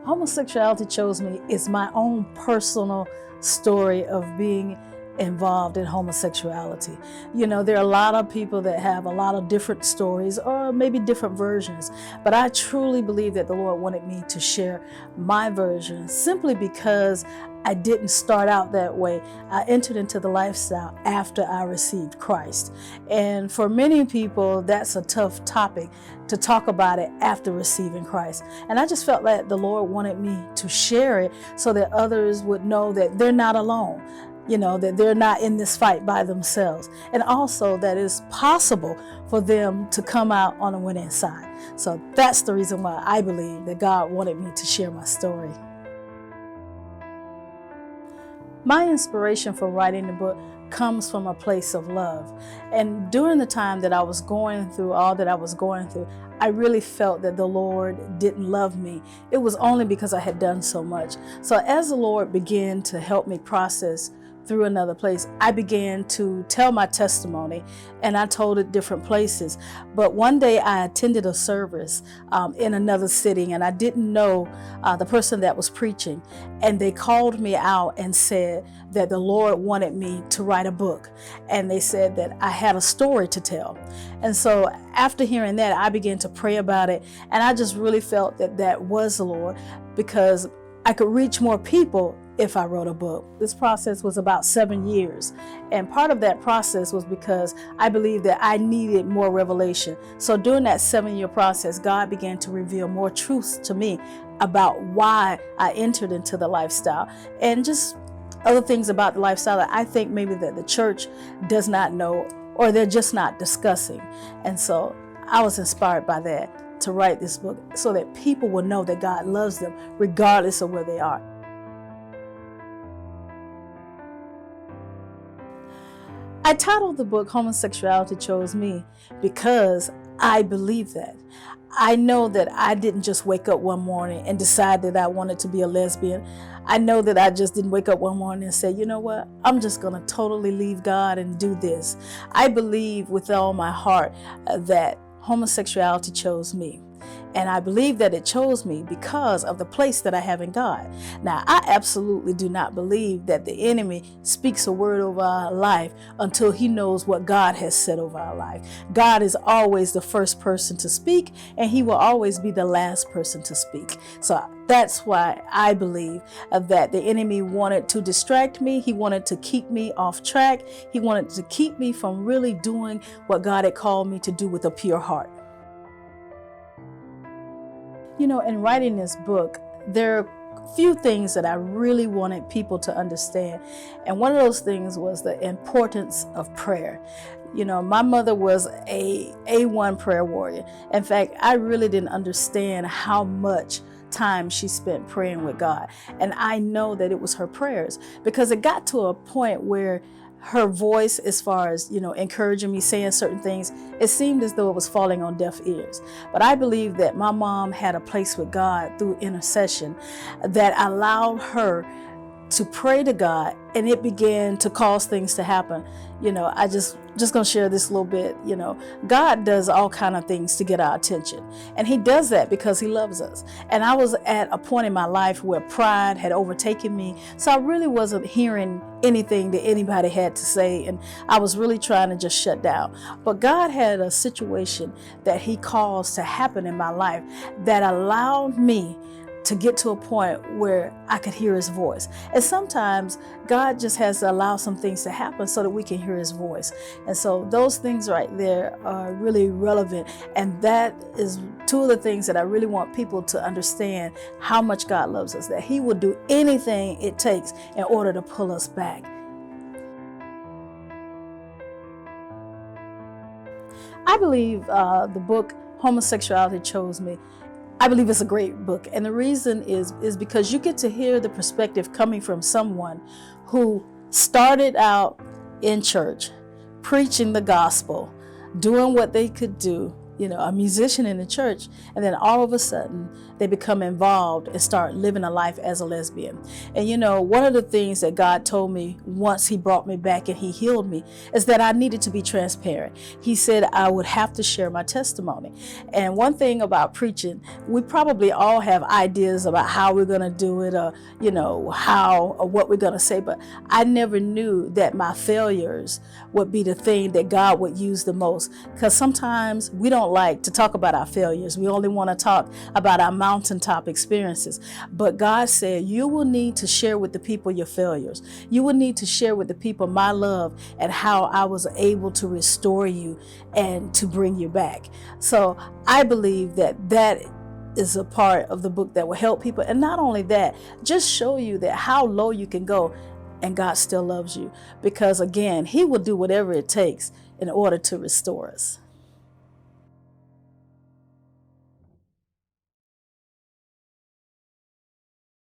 Homosexuality Chose Me is my own personal story of being involved in homosexuality. You know, there are a lot of people that have a lot of different stories or maybe different versions, but I truly believe that the Lord wanted me to share my version simply because I didn't start out that way. I entered into the lifestyle after I received Christ. And for many people, that's a tough topic to talk about it after receiving Christ. And I just felt that the Lord wanted me to share it so that others would know that they're not alone. You know, that they're not in this fight by themselves. And also that it's possible for them to come out on the winning side. So that's the reason why I believe that God wanted me to share my story. My inspiration for writing the book comes from a place of love. And during the time that I was going through all that I was going through, I really felt that the Lord didn't love me. It was only because I had done so much. So as the Lord began to help me process through another place, I began to tell my testimony, and I told it different places. But one day I attended a service in another city, and I didn't know the person that was preaching, and they called me out and said that the Lord wanted me to write a book, and they said that I had a story to tell. And so after hearing that, I began to pray about it, and I just really felt that that was the Lord, because I could reach more people if I wrote a book. This process was about 7 years. And part of that process was because I believed that I needed more revelation. So during that 7-year process, God began to reveal more truths to me about why I entered into the lifestyle and just other things about the lifestyle that I think maybe that the church does not know or they're just not discussing. And so I was inspired by that to write this book so that people will know that God loves them regardless of where they are. I titled the book Homosexuality Chose Me because I believe that. I know that I didn't just wake up one morning and decide that I wanted to be a lesbian. I know that I just didn't wake up one morning and say, you know what, I'm just going to totally leave God and do this. I believe with all my heart that homosexuality chose me. And I believe that it chose me because of the place that I have in God. Now, I absolutely do not believe that the enemy speaks a word over our life until he knows what God has said over our life. God is always the first person to speak, and he will always be the last person to speak. So that's why I believe that the enemy wanted to distract me. He wanted to keep me off track. He wanted to keep me from really doing what God had called me to do with a pure heart. You know, in writing this book, there are a few things that I really wanted people to understand. And one of those things was the importance of prayer. You know, my mother was a A1 prayer warrior. In fact, I really didn't understand how much time she spent praying with God. And I know that it was her prayers, because it got to a point where her voice, as far as, you know, encouraging me, saying certain things, it seemed as though it was falling on deaf ears. But I believe that my mom had a place with God through intercession that allowed her to pray to God, and it began to cause things to happen. You know, I just gonna share this little bit. You know, God does all kind of things to get our attention, and he does that because he loves us. And I was at a point in my life where pride had overtaken me, so I really wasn't hearing anything that anybody had to say, and I was really trying to just shut down. But God had a situation that he caused to happen in my life that allowed me to get to a point where I could hear his voice. And sometimes God just has to allow some things to happen so that we can hear his voice. And so those things right there are really relevant. And that is two of the things that I really want people to understand, how much God loves us, that he will do anything it takes in order to pull us back. I believe the book Homosexuality Chose Me, I believe it's a great book. And the reason is because you get to hear the perspective coming from someone who started out in church, preaching the gospel, doing what they could do, you know, a musician in the church, and then all of a sudden they become involved and start living a life as a lesbian. And you know, one of the things that God told me once he brought me back and he healed me is that I needed to be transparent. He said I would have to share my testimony. And one thing about preaching, we probably all have ideas about how we're going to do it, or you know, how or what we're going to say, but I never knew that my failures would be the thing that God would use the most. Because sometimes we don't like to talk about our failures. We only want to talk about our mountaintop experiences. But God said, you will need to share with the people your failures. You will need to share with the people my love and how I was able to restore you and to bring you back. So I believe that that is a part of the book that will help people. And not only that, just show you that how low you can go and God still loves you. Because again, he will do whatever it takes in order to restore us.